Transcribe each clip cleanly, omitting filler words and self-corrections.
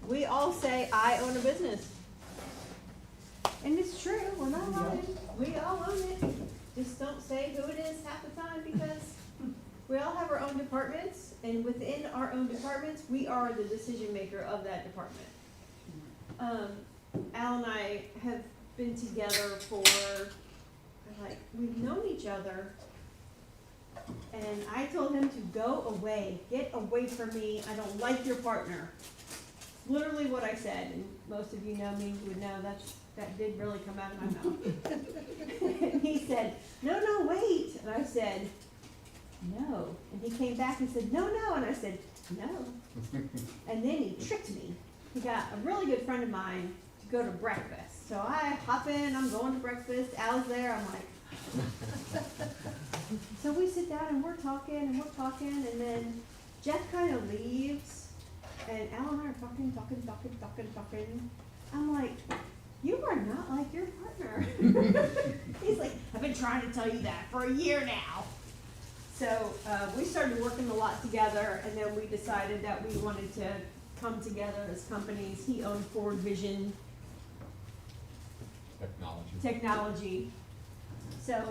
we all say, I own a business. And it's true, we're not lying, we all own it. Just don't say who it is half the time because we all have our own departments, and within our own departments, we are the decision maker of that department. Al and I have been together for, like, we've known each other, and I told him to go away, get away from me, I don't like your partner. Literally what I said, and most of you know me would know that did really come out of my mouth. And he said, no, wait, and I said, no, and he came back and said, no, and I said, no, and then he tricked me. He got a really good friend of mine to go to breakfast, so I hop in, I'm going to breakfast, Al's there, I'm like, so we sit down and we're talking, and then Jeff kind of leaves, and Al and I are talking. I'm like, you are not like your partner. He's like, I've been trying to tell you that for a year now. So we started working a lot together, and then we decided that we wanted to come together as companies. He owned Forward Vision Technology. So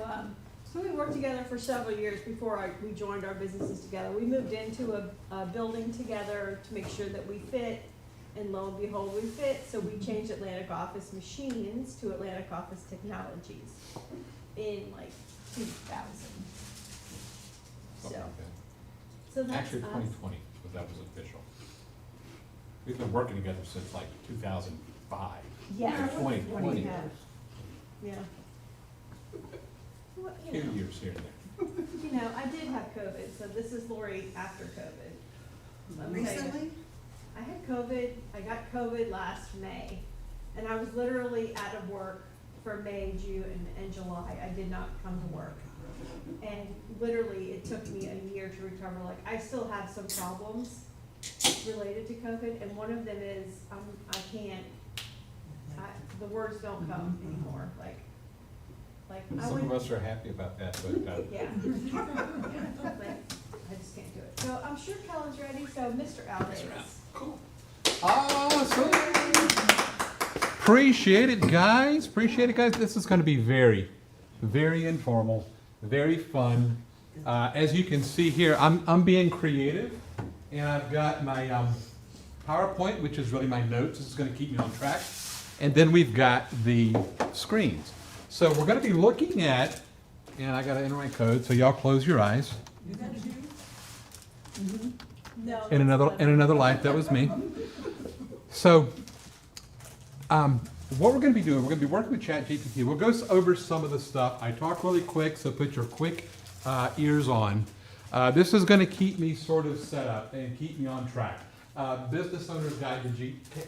we worked together for several years before we joined our businesses together. We moved into a building together to make sure that we fit, and lo and behold, we fit. So we changed Atlantic Office Machines to Atlantic Office Technologies in like 2000. So that's actually 2020, but that was official. We've been working together since like 2005. Yeah, 2020. Yeah. Well, 2 years here and there. You know, I did have COVID, so this is Lori after COVID. Let me tell you. Recently? I had COVID, I got COVID last May, and I was literally out of work for May, June, and July. I did not come to work. And literally, it took me a year to recover. Like, I still have some problems related to COVID, and one of them is, the words don't come anymore, like Some of us are happy about that, but yeah. Like, I just can't do it. So I'm sure Kellen's ready, so Mr. Al Davis. cool. Awesome. Appreciate it, guys. This is going to be very, very informal, very fun. As you can see here, I'm being creative, and I've got my PowerPoint, which is really my notes. This is going to keep me on track. And then we've got the screens. So we're going to be looking at, and I got to enter my code, so y'all close your eyes. You gotta do? No. In another life, that was me. So, what we're going to be doing, we're going to be working with ChatGPT. We'll go over some of the stuff. I talk really quick, so put your quick ears on. This is going to keep me sort of set up and keep me on track. Business Owner's Guide to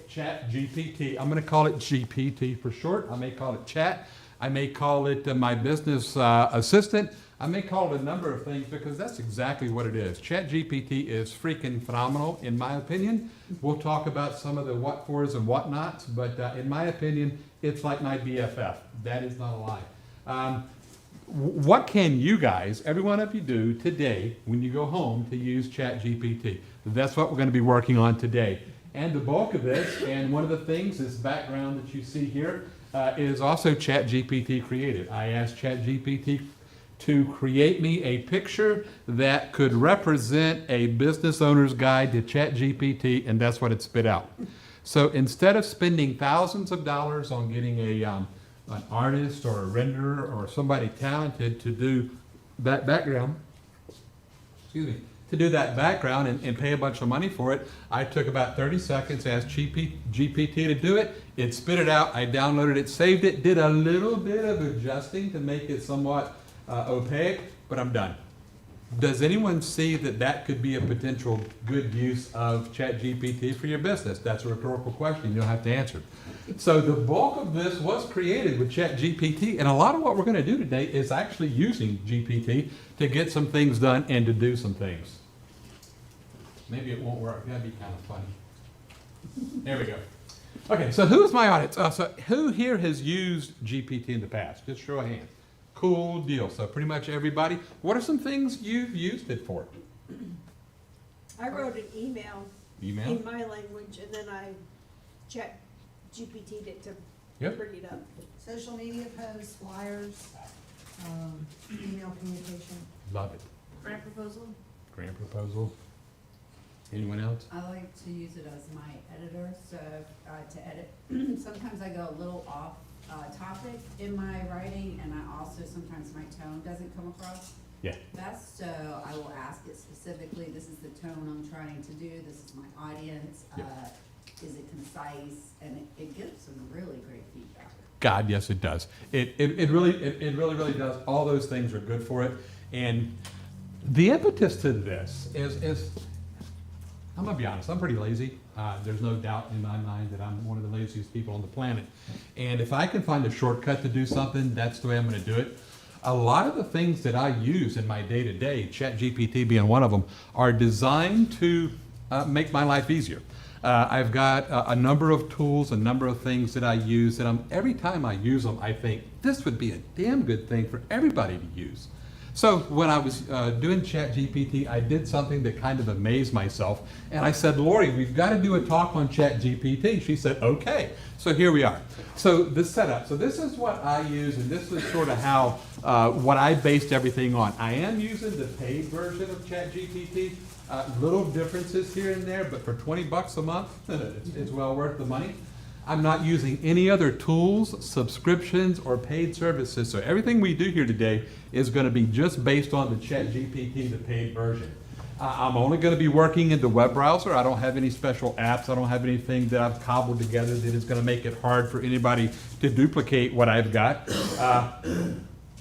ChatGPT. I'm going to call it GPT for short. I may call it Chat. I may call it my business assistant. I may call it a number of things because that's exactly what it is. ChatGPT is freaking phenomenal, in my opinion. We'll talk about some of the what-fors and what-nots, but in my opinion, it's like my BFF. That is not a lie. What can you guys, every one of you, do today when you go home to use ChatGPT? That's what we're going to be working on today. And the bulk of this, and one of the things, this background that you see here, is also ChatGPT created. I asked ChatGPT to create me a picture that could represent a business owner's guide to ChatGPT, and that's what it spit out. So instead of spending thousands of dollars on getting an artist or a renderer or somebody talented to do that background, and pay a bunch of money for it, I took about 30 seconds, asked GPT to do it. It spit it out. I downloaded it, saved it, did a little bit of adjusting to make it somewhat opaque, but I'm done. Does anyone see that could be a potential good use of ChatGPT for your business? That's a rhetorical question. You don't have to answer. So the bulk of this was created with ChatGPT, and a lot of what we're going to do today is actually using GPT to get some things done and to do some things. Maybe it won't work. That'd be kind of funny. There we go. Okay, so who's my audience? So who here has used GPT in the past? Just show of hands. Cool deal. So pretty much everybody. What are some things you've used it for? I wrote an email in my language, and then I Chat GPT'd it to Yep. bring it up. Social media posts, flyers, email communication. Love it. Grant proposal? Grant proposal. Anyone else? I like to use it as my editor, so, to edit. Sometimes I go a little off, topic in my writing, and I also, sometimes my tone doesn't come across Yeah. best, so I will ask it specifically, this is the tone I'm trying to do, this is my audience, Yeah. Is it concise? And it gives some really great feedback. God, yes, it does. It really does. All those things are good for it. And the impetus to this is I'm gonna be honest, I'm pretty lazy. There's no doubt in my mind that I'm one of the laziest people on the planet. And if I can find a shortcut to do something, that's the way I'm gonna do it. A lot of the things that I use in my day-to-day, ChatGPT being one of them, are designed to make my life easier. I've got a number of tools, a number of things that I use, and every time I use them, I think this would be a damn good thing for everybody to use. So when I was doing ChatGPT, I did something that kind of amazed myself, and I said, Lori, we've got to do a talk on ChatGPT. She said, okay. So here we are. So this setup. So this is what I use, and this is sort of how what I based everything on. I am using the paid version of ChatGPT. Little differences here and there, but for $20 a month, it's well worth the money. I'm not using any other tools, subscriptions, or paid services. So everything we do here today is going to be just based on the ChatGPT, the paid version. I'm only going to be working in the web browser. I don't have any special apps. I don't have anything that I've cobbled together that is going to make it hard for anybody to duplicate what I've got.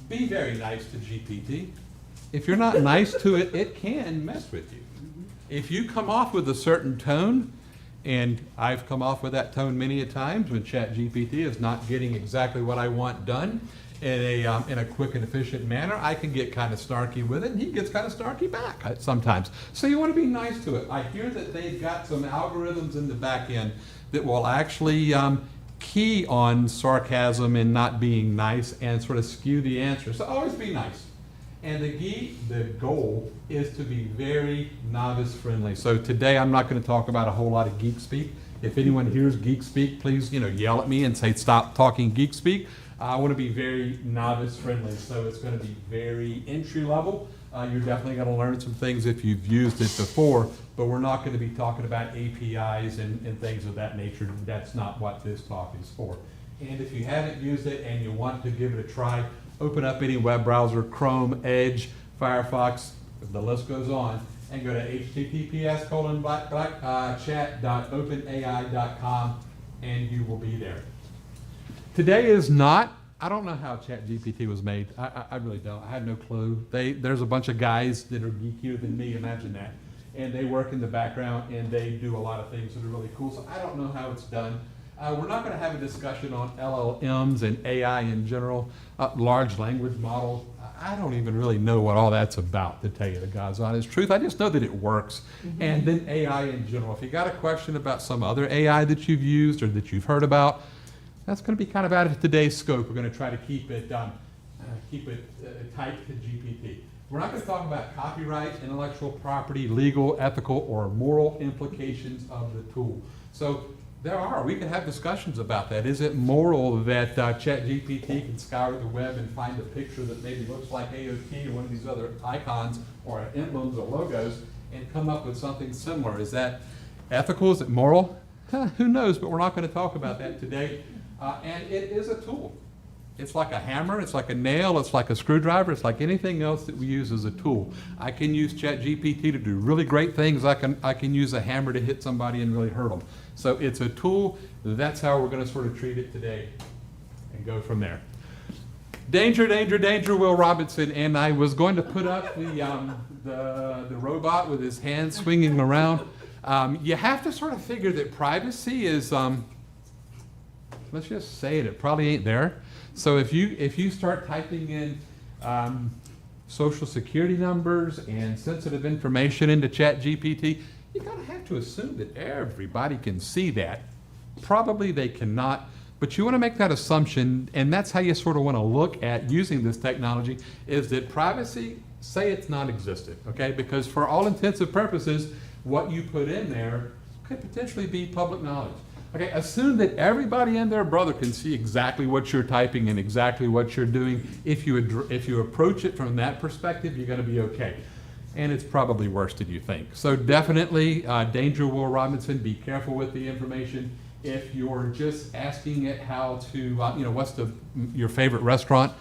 Be very nice to GPT. If you're not nice to it, it can mess with you. If you come off with a certain tone, and I've come off with that tone many a times when ChatGPT is not getting exactly what I want done in a quick and efficient manner, I can get kind of snarky with it, and he gets kind of snarky back sometimes. So you want to be nice to it. I hear that they've got some algorithms in the back end that will actually key on sarcasm and not being nice and sort of skew the answer. So always be nice. And the goal is to be very novice friendly. So today I'm not going to talk about a whole lot of geek speak. If anyone hears geek speak, please yell at me and say stop talking geek speak. I want to be very novice friendly. So it's going to be very entry level. You're definitely going to learn some things if you've used it before, but we're not going to be talking about APIs and things of that nature. That's not what this talk is for. And if you haven't used it and you want to give it a try, open up any web browser, Chrome, Edge, Firefox, the list goes on, and go to https://chat.openai.com, and you will be there. Today is not, I don't know how ChatGPT was made. I really don't. I have no clue. There's a bunch of guys that are geekier than me, imagine that. And they work in the background, and they do a lot of things that are really cool, so I don't know how it's done. We're not going to have a discussion on LLMs and AI in general, large language model. I don't even really know what all that's about, to tell you the God's honest truth. I just know that it works. And then AI in general. If you got a question about some other AI that you've used or that you've heard about, that's going to be kind of out of today's scope. We're going to try to keep it tight to GPT. We're not going to talk about copyright, intellectual property, legal, ethical, or moral implications of the tool. So we can have discussions about that. Is it moral that ChatGPT can scour the web and find a picture that maybe looks like AOT or one of these other icons or emblems or logos and come up with something similar? Is that ethical? Is it moral? Who knows, but we're not going to talk about that today. And it is a tool. It's like a hammer, it's like a nail, it's like a screwdriver, it's like anything else that we use as a tool. I can use ChatGPT to do really great things. I can use a hammer to hit somebody and really hurt them. So it's a tool. That's how we're going to sort of treat it today and go from there. Danger, danger, danger, Will Robinson. And I was going to put up the robot with his hands swinging around. You have to sort of figure that privacy is, let's just say it probably ain't there. So if you start typing in social security numbers and sensitive information into ChatGPT, you gotta have to assume that everybody can see that. Probably they cannot, but you want to make that assumption, and that's how you sort of want to look at using this technology, is that privacy, say it's non-existent, okay? Because for all intents and purposes, what you put in there could potentially be public knowledge. Okay, assume that everybody and their brother can see exactly what you're typing and exactly what you're doing. If you approach it from that perspective, you're going to be okay. And it's probably worse than you think. So definitely, danger, Will Robinson, be careful with the information. If you're just asking it how to, what's your favorite restaurant,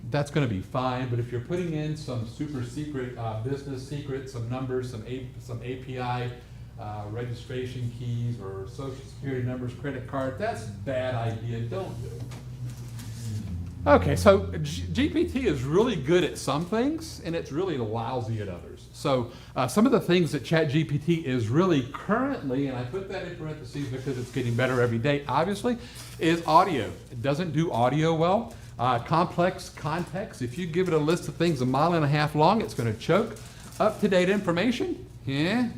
that's going to be fine. But if you're putting in some super secret business secrets, some numbers, some API, registration keys or social security numbers, credit card, that's a bad idea. Don't do it. Okay, so GPT is really good at some things, and it's really lousy at others. So some of the things that ChatGPT is really currently, and I put that in parentheses because it's getting better every day, obviously, is audio. It doesn't do audio well. Complex context, if you give it a list of things 1.5 miles long, it's going to choke. Up-to-date information, yeah.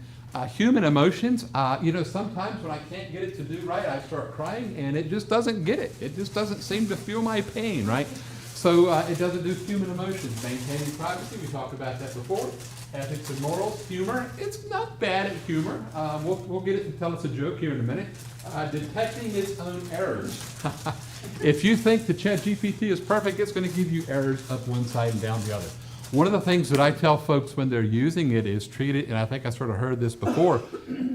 Human emotions, sometimes when I can't get it to do right, I start crying and it just doesn't get it. It just doesn't seem to feel my pain, right? So it doesn't do human emotions. Maintaining privacy, we talked about that before. Ethics and morals, humor, it's not bad at humor. We'll get it to tell us a joke here in a minute. Detecting its own errors. If you think the ChatGPT is perfect, it's going to give you errors up one side and down the other. One of the things that I tell folks when they're using it is treat it, and I think I sort of heard this before,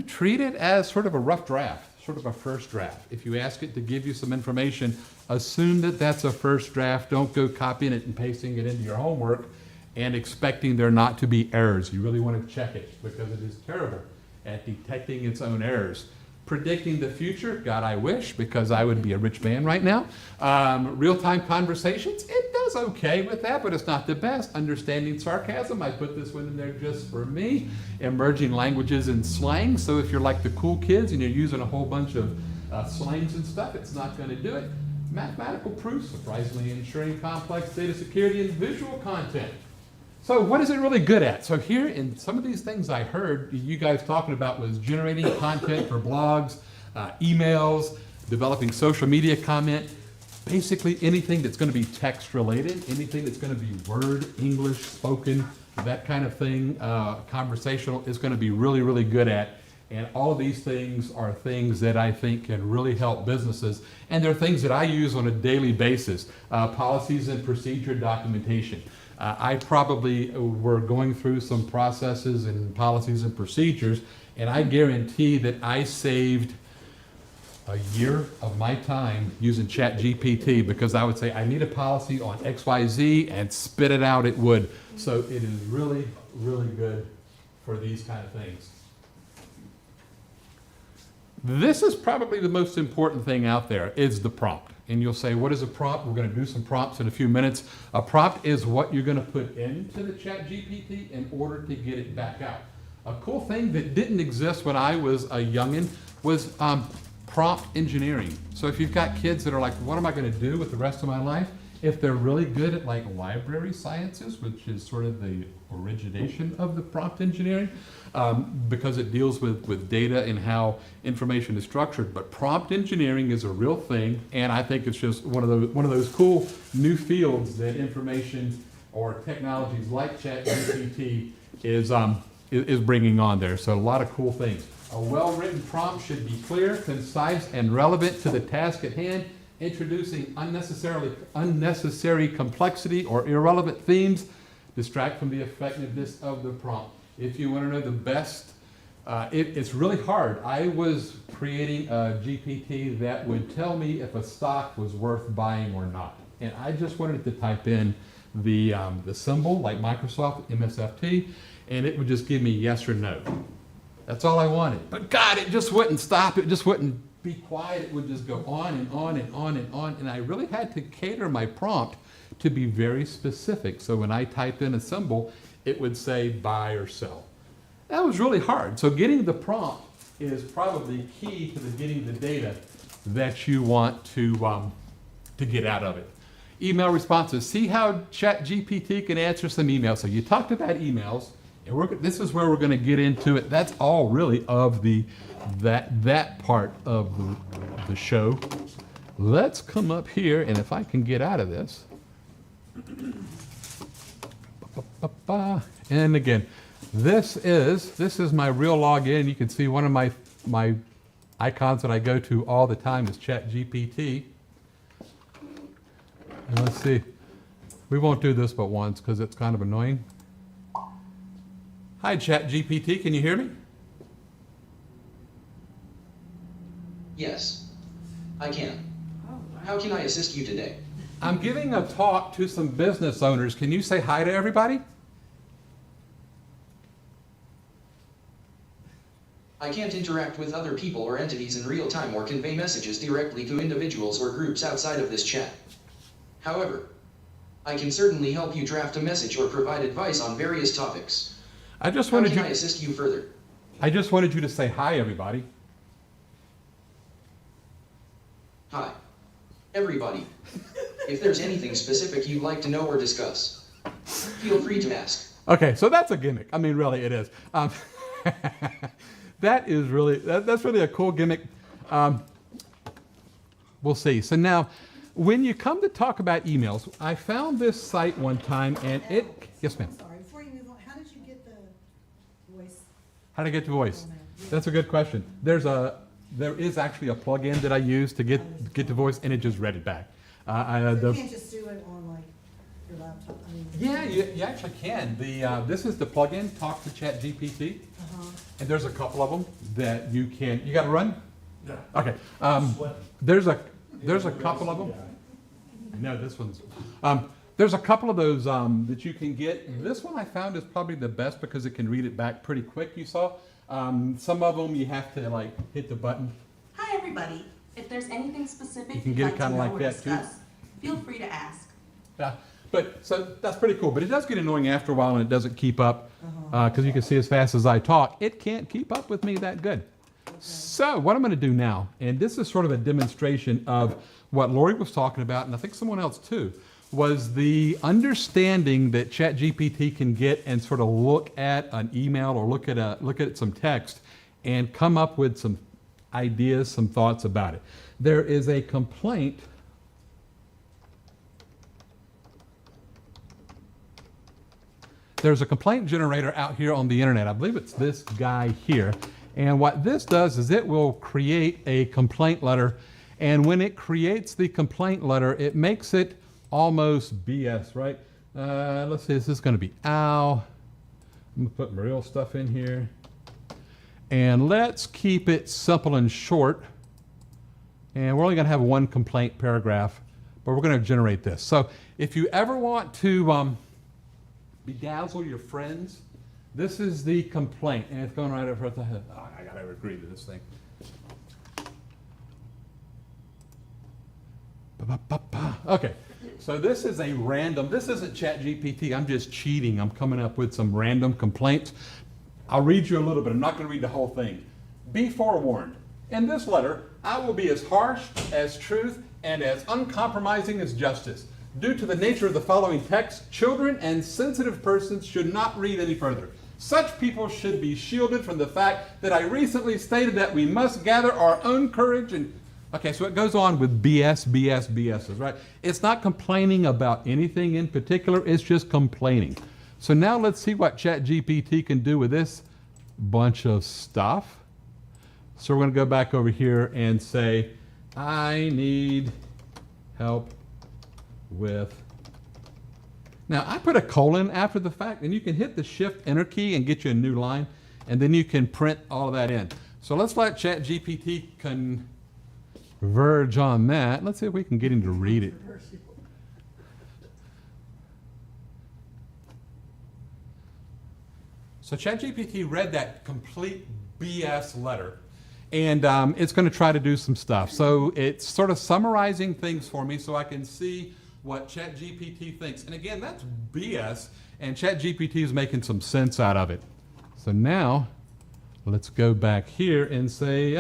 treat it as sort of a rough draft, sort of a first draft. If you ask it to give you some information, assume that that's a first draft. Don't go copying it and pasting it into your homework and expecting there not to be errors. You really want to check it because it is terrible at detecting its own errors. Predicting the future, God, I wish, because I would be a rich man right now. Real-time conversations, it does okay with that, but it's not the best. Understanding sarcasm, I put this one in there just for me. Emerging languages and slang, so if you're like the cool kids and you're using a whole bunch of slangs and stuff, it's not going to do it. Mathematical proof, surprisingly ensuring complex data security and visual content. So what is it really good at? So here in some of these things I heard you guys talking about was generating content for blogs, emails, developing social media comment, basically anything that's going to be text related, anything that's going to be word, English, spoken, that kind of thing, conversational is going to be really, really good at. And all of these things are things that I think can really help businesses. And they're things that I use on a daily basis, policies and procedure documentation. I probably were going through some processes and policies and procedures, and I guarantee that I saved a year of my time using ChatGPT because I would say, I need a policy on XYZ, and spit it out, it would. So it is really, really good for these kind of things. This is probably the most important thing out there, is the prompt. And you'll say, what is a prompt? We're going to do some prompts in a few minutes. A prompt is what you're going to put into the ChatGPT in order to get it back out. A cool thing that didn't exist when I was a youngin' was prompt engineering. So if you've got kids that are like, what am I going to do with the rest of my life? If they're really good at like library sciences, which is sort of the origination of the prompt engineering, because it deals with data and how information is structured. But prompt engineering is a real thing, and I think it's just one of those cool new fields that information or technologies like ChatGPT is bringing on there. So a lot of cool things. A well-written prompt should be clear, concise, and relevant to the task at hand. Introducing unnecessary complexity or irrelevant themes distract from the effectiveness of the prompt. If you want to know the best, it's really hard. I was creating a GPT that would tell me if a stock was worth buying or not. And I just wanted to type in the symbol, like Microsoft, MSFT, and it would just give me yes or no. That's all I wanted. But God, it just wouldn't stop. It just wouldn't be quiet. It would just go on and on and on and on. And I really had to cater my prompt to be very specific. So when I typed in a symbol, it would say buy or sell. That was really hard. So getting the prompt is probably key to getting the data that you want to get out of it. Email responses. See how ChatGPT can answer some emails. So you talked about emails, and this is where we're going to get into it. That's all really of that part of the show. Let's come up here, and if I can get out of this. And again, this is my real login. You can see one of my icons that I go to all the time is ChatGPT. And let's see. We won't do this but once because it's kind of annoying. Hi, ChatGPT, can you hear me? Yes, I can. Oh, wow. How can I assist you today? I'm giving a talk to some business owners. Can you say hi to everybody? I can't interact with other people or entities in real time or convey messages directly to individuals or groups outside of this chat. However, I can certainly help you draft a message or provide advice on various topics. I just How wanted can you I assist you further? to say hi, everybody. Hi, everybody. If there's anything specific you'd like to know or discuss, feel free to ask. Okay, so that's a gimmick. I mean, really, it is. That's really a cool gimmick. We'll see. So now, when you come to talk about emails, I found this site one time, and yes, ma'am. I'm sorry, before you move on, how did you get the voice? How to get to voice? on there? That's a good question. There is actually a plugin that I use to get to voice, and it just read it back. So you can't just do it on like your laptop, I mean. Yeah, you actually can. This is the plugin, Talk to ChatGPT, and there's a couple of them that you can. You got to run? Yeah. Okay. There's a couple of them. No, this one's. There's a couple of those that you can get. This one I found is probably the best because it can read it back pretty quick. You saw. Some of them you have to like hit the button. Hi, everybody. If there's anything specific You can you'd get it like to kinda know like or that, too. discuss, feel free to ask. Yeah, but so that's pretty cool. But it does get annoying after a while, and it doesn't keep up because you can see as fast as I talk, it can't keep up with me that good. So what I'm going to do now, and this is sort of a demonstration of what Lori was talking about, and I think someone else too, was the understanding that ChatGPT can get and sort of look at an email or look at some text and come up with some ideas, some thoughts about it. There is a complaint. There's a complaint generator out here on the internet. I believe it's this guy here. And what this does is it will create a complaint letter. And when it creates the complaint letter, it makes it almost BS, right? Let's see, this is going to be ow. I'm going to put my real stuff in here. And let's keep it simple and short. And we're only going to have one complaint paragraph, but we're going to generate this. So if you ever want to bedazzle your friends, this is the complaint, and it's going right over the head. Oh, I gotta agree to this thing. Okay, so this is a random, this isn't ChatGPT, I'm just cheating. I'm coming up with some random complaints. I'll read you a little bit, I'm not gonna read the whole thing. Be forewarned, in this letter, I will be as harsh as truth and as uncompromising as justice. Due to the nature of the following text, children and sensitive persons should not read any further. Such people should be shielded from the fact that I recently stated that we must gather our own courage and... Okay, so it goes on with BS's, right? It's not complaining about anything in particular, it's just complaining. So now let's see what ChatGPT can do with this bunch of stuff. So we're going to go back over here and say, I need help with... Now, I put a colon after the fact, and you can hit the Shift-Enter key and get you a new line, and then you can print all of that in. So let's let ChatGPT converge on that. Let's see if we can get him to read it. So ChatGPT read that complete BS letter, and it's going to try to do some stuff. So it's sort of summarizing things for me so I can see what ChatGPT thinks. And again, that's BS, and ChatGPT is making some sense out of it. So now, let's go back here and say,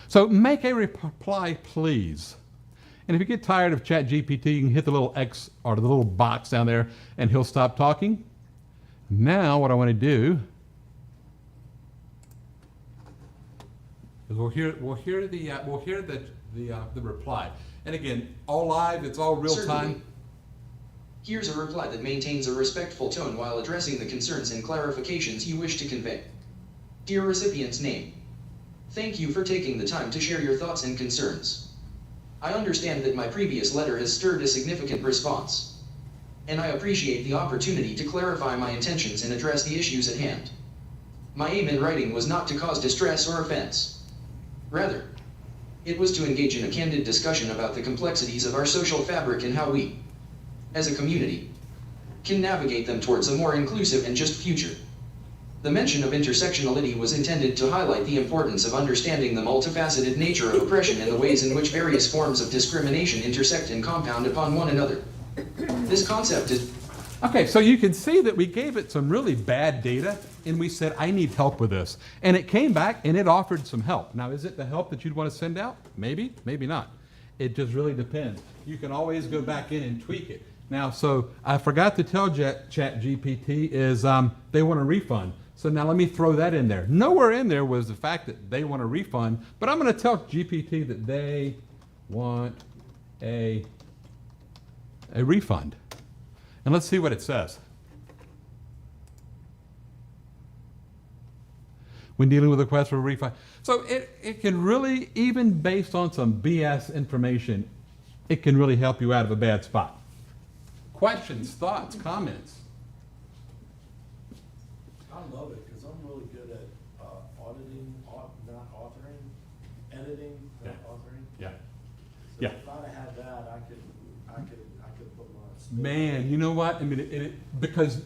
so make a reply, please. And if you get tired of ChatGPT, you can hit the little X or the little box down there, and he'll stop talking. Now, what I want to do is we'll hear the reply. And again, all live, it's all real time. Here's a reply that maintains a respectful tone while addressing the concerns and clarifications you wish to convey. Dear recipient's name, thank you for taking the time to share your thoughts and concerns. I understand that my previous letter has stirred a significant response, and I appreciate the opportunity to clarify my intentions and address the issues at hand. My aim in writing was not to cause distress or offense. Rather, it was to engage in a candid discussion about the complexities of our social fabric and how we, as a community, can navigate them towards a more inclusive and just future. The mention of intersectionality was intended to highlight the importance of understanding the multifaceted nature of oppression and the ways in which various forms of discrimination intersect and compound upon one another. This concept is... Okay, so you can see that we gave it some really bad data, and we said, I need help with this. And it came back, and it offered some help. Now, is it the help that you'd want to send out? Maybe, maybe not. It just really depends. You can always go back in and tweak it. Now, so I forgot to tell ChatGPT is they want a refund. So now let me throw that in there. Nowhere in there was the fact that they want a refund, but I'm going to tell GPT that they want a refund. And let's see what it says. When dealing with a request for a refund. So it can really, even based on some BS information, it can really help you out of a bad spot. Questions, thoughts, comments? I love it because I'm really good at auditing, not authoring, editing, not authoring. Yeah. So Yeah. if I'd had that, I could put my. Man, you know what? I mean, because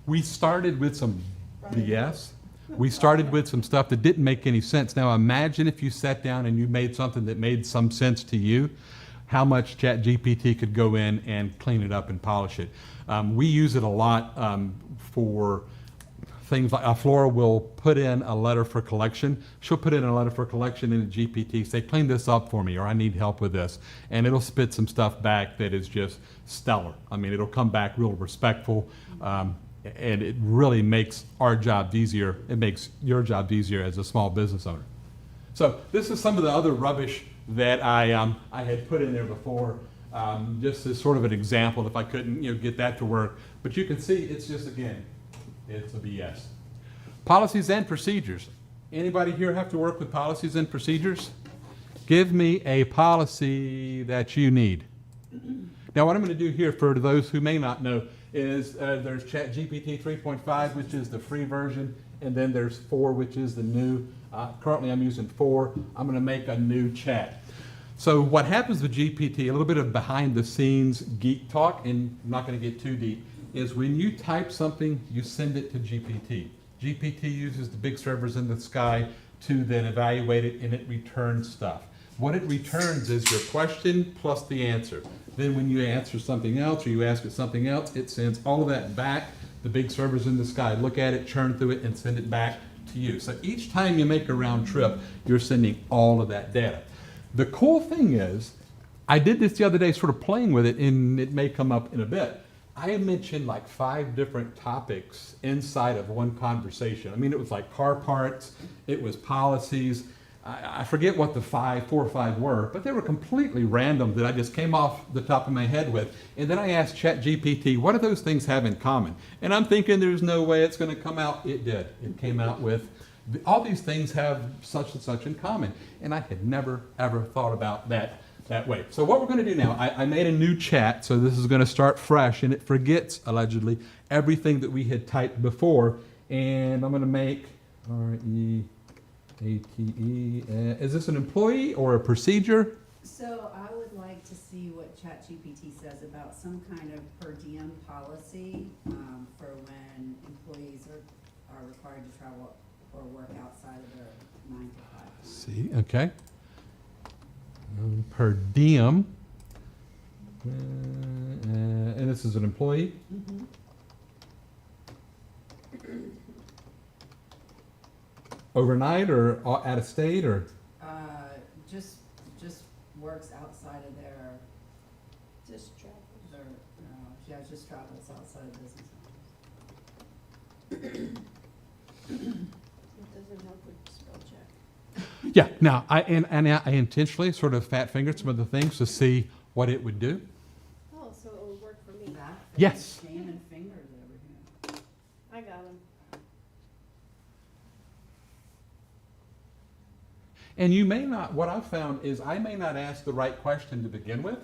we started with some BS. We started with some stuff that didn't make any sense. Now imagine if you sat down and you made something that made some sense to you, how much ChatGPT could go in and clean it up and polish it. We use it a lot for things like Flora will put in a letter for collection. She'll put in a letter for collection in a GPT, say, clean this up for me, or I need help with this. And it'll spit some stuff back that is just stellar. I mean, it'll come back real respectful, and it really makes our jobs easier. It makes your job easier as a small business owner. So this is some of the other rubbish that I had put in there before, just as sort of an example if I couldn't get that to work. But you can see it's just, again, it's a BS. Policies and procedures. Anybody here have to work with policies and procedures? Give me a policy that you need. Now what I'm going to do here for those who may not know is there's ChatGPT 3.5, which is the free version, and then there's 4, which is the new. Currently I'm using 4. I'm going to make a new chat. So what happens with GPT, a little bit of behind the scenes geek talk, and I'm not going to get too deep, is when you type something, you send it to GPT. GPT uses the big servers in the sky to then evaluate it, and it returns stuff. What it returns is your question plus the answer. Then when you answer something else or you ask it something else, it sends all of that back. The big servers in the sky look at it, churn through it, and send it back to you. So each time you make a round trip, you're sending all of that data. The cool thing is, I did this the other day sort of playing with it, and it may come up in a bit. I mentioned like 5 different topics inside of one conversation. I mean, it was like car parts, it was policies. I forget what the 4 or 5 were, but they were completely random that I just came off the top of my head with. And then I asked ChatGPT, what do those things have in common? And I'm thinking there's no way it's going to come out. It did. It came out with, all these things have such and such in common. And I had never, ever thought about that way. So what we're going to do now, I made a new chat, so this is going to start fresh, and it forgets, allegedly, everything that we had typed before. And I'm going to make REATE. Is this an employee or a procedure? So I would like to see what ChatGPT says about some kind of per diem policy for when employees are required to travel or work outside of their 9 to 5. See, okay. Per diem. And this is an employee? Mm-hmm. Overnight or out of state or? Just works outside of their, Just travels. just travels outside of business hours. It doesn't help with spell check. Yeah, now, I intentionally sort of fat fingered some of the things to see what it would do. Oh, so it will work for me. That Yes. Jamming fingers over here. I got him. And you may not, what I've found is I may not ask the right question to begin with.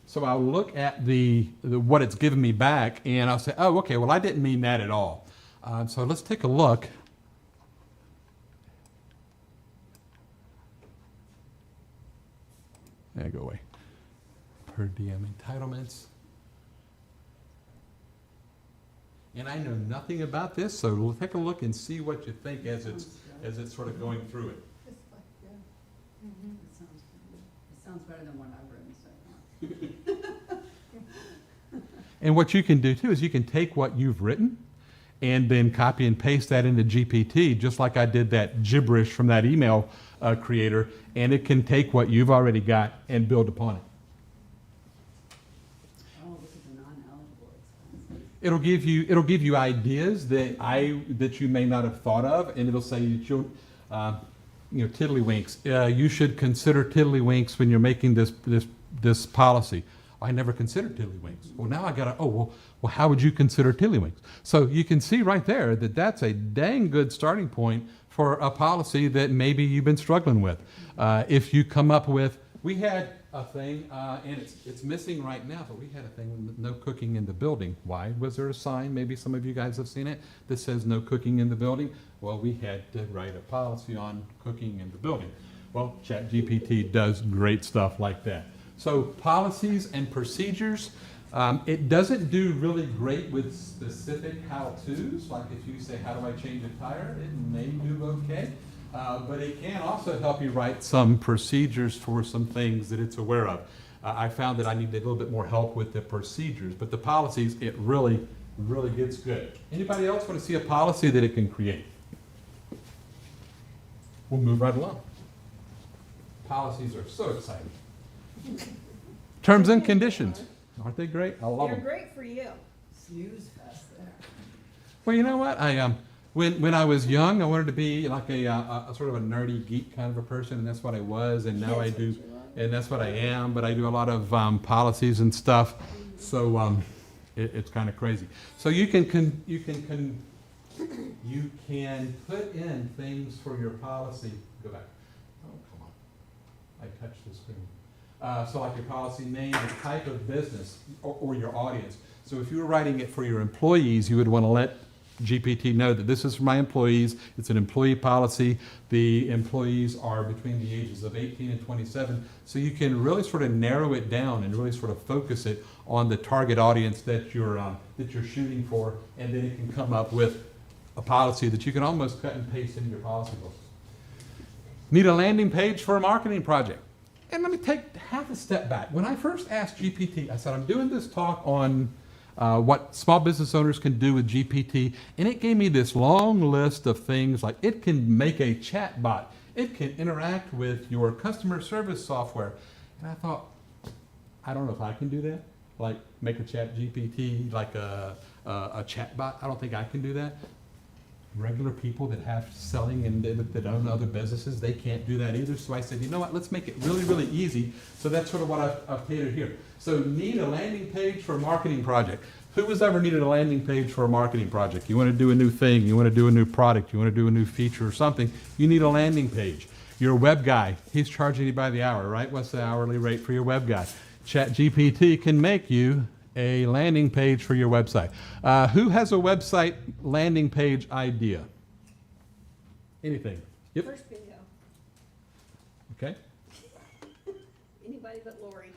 So I'll look at the what it's given me back and I'll say, oh, okay, well, I didn't mean that at all. So let's take a look. There, go away. Per diem entitlements. And I know nothing about this, so we'll take a look and see what you think as it's sort of going through it. Just like, yeah. It sounds good. It sounds better than what I've written so far. And what you can do too is you can take what you've written and then copy and paste that into GPT, just like I did that gibberish from that email creator, and it can take what you've already got and build upon it. Oh, look at the non-eligible expenses. It'll give you ideas that you may not have thought of, and it'll say that you'll, tiddlywinks. You should consider tiddlywinks when you're making this policy. I never considered tiddlywinks. Well, now I gotta. Well, how would you consider tiddlywinks? So you can see right there that that's a dang good starting point for a policy that maybe you've been struggling with. If you come up with, we had a thing, and it's missing right now, but we had a thing with no cooking in the building. Why? Was there a sign? Maybe some of you guys have seen it that says no cooking in the building. Well, we had to write a policy on cooking in the building. Well, ChatGPT does great stuff like that. So policies and procedures, it doesn't do really great with specific how-tos. Like if you say, how do I change a tire? It may do okay. But it can also help you write some procedures for some things that it's aware of. I found that I needed a little bit more help with the procedures, but the policies, it really, really gets good. Anybody else want to see a policy that it can create? We'll move right along. Policies are so exciting. Terms and conditions. Aren't they great? I love They're them. great for you. Snooze fest there. Well, you know what? When I was young, I wanted to be like a sort of a nerdy geek kind of a person, and that's what I was, and now I do, and that's what I am. But I do a lot of policies and stuff, so it's kind of crazy. So you can put in things for your policy. Go back. Oh, come on! I touched the screen. So like your policy name, the type of business, or your audience. So if you were writing it for your employees, you would want to let GPT know that this is for my employees. It's an employee policy. The employees are between the ages of 18 and 27. So you can really sort of narrow it down and really sort of focus it on the target audience that you're shooting for, and then it can come up with a policy that you can almost cut and paste into your policy book. Need a landing page for a marketing project. And let me take half a step back. When I first asked GPT, I said, I'm doing this talk on what small business owners can do with GPT, and it gave me this long list of things like it can make a chat bot, it can interact with your customer service software. And I thought, I don't know if I can do that, like make a chat GPT like a chat bot. I don't think I can do that. Regular people that have selling and that own other businesses, they can't do that either. So I said, you know what, let's make it really, really easy. So that's sort of what I've catered here. So need a landing page for a marketing project. Who has ever needed a landing page for a marketing project? You want to do a new thing, you want to do a new product, you want to do a new feature or something, you need a landing page. You're a web guy, he's charging you by the hour, right? What's the hourly rate for your web guy? ChatGPT can make you a landing page for your website. Who has a website landing page idea? Anything? Yep. First bingo. Okay. Anybody but Lori.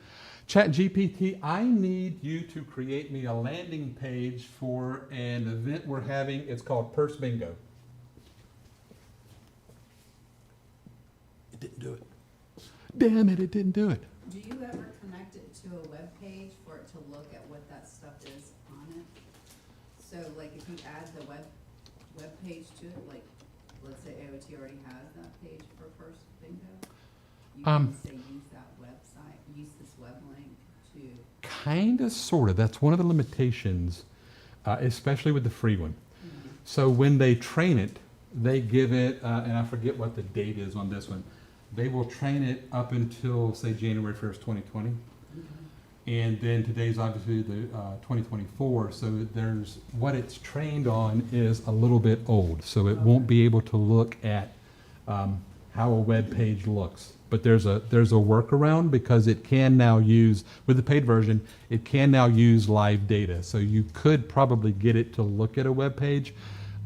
ChatGPT, I need you to create me a landing page for an event we're having. It's called Purse Bingo. It didn't do it. Damn it, it didn't do it. Do you ever connect it to a web page for it to look at what that stuff is on it? So like if you add the web page to it, like let's say AOT already has that page for First Bingo, you can say use that website, use this web link to. Kind of, sort of. That's one of the limitations, especially with the free one. Mm-hmm. So when they train it, they give it, and I forget what the date is on this one, they will train it up until, say, January 1st, 2020. Okay. And then today's obviously the 2024, so there's, what it's trained on is a little bit old, so it won't be able to look at how a web page looks. But there's a workaround, because it can now use, with the paid version, it can now use live data. So you could probably get it to look at a web page.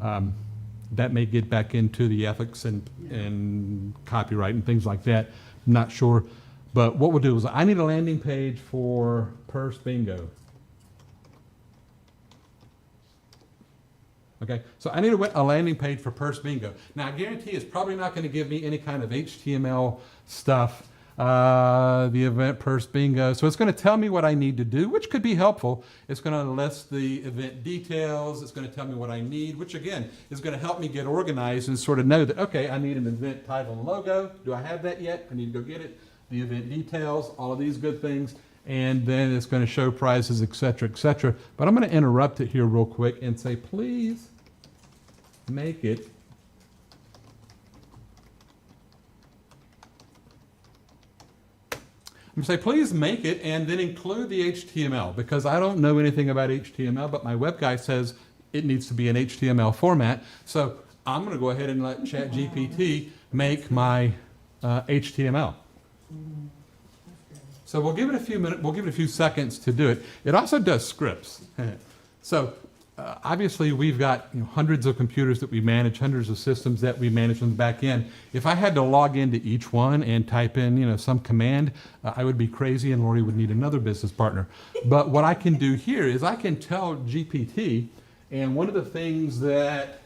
That may get back into the ethics and copyright and things like that. I'm not sure. But what we'll do is, I need a landing page for Purse Bingo. Okay, so I need a landing page for Purse Bingo. Now, I guarantee it's probably not going to give me any kind of HTML stuff, the event Purse Bingo. So it's going to tell me what I need to do, which could be helpful. It's going to list the event details. It's going to tell me what I need, which again is going to help me get organized and sort of know that, okay, I need an event title and logo. Do I have that yet? I need to go get it. The event details, all of these good things. And then it's going to show prizes, et cetera, et cetera. But I'm going to interrupt it here real quick and say, please make it I'm going to say, please make it, and then include the HTML, because I don't know anything about HTML, but my web guy says it needs to be an HTML format. So I'm going to go ahead and let ChatGPT make my HTML. So we'll give it a few minutes, we'll give it a few seconds to do it. It also does scripts. So obviously we've got hundreds of computers that we manage, hundreds of systems that we manage on the back end. If I had to log into each one and type in some command, I would be crazy, and Lori would need another business partner. But what I can do here is I can tell GPT, and one of the things that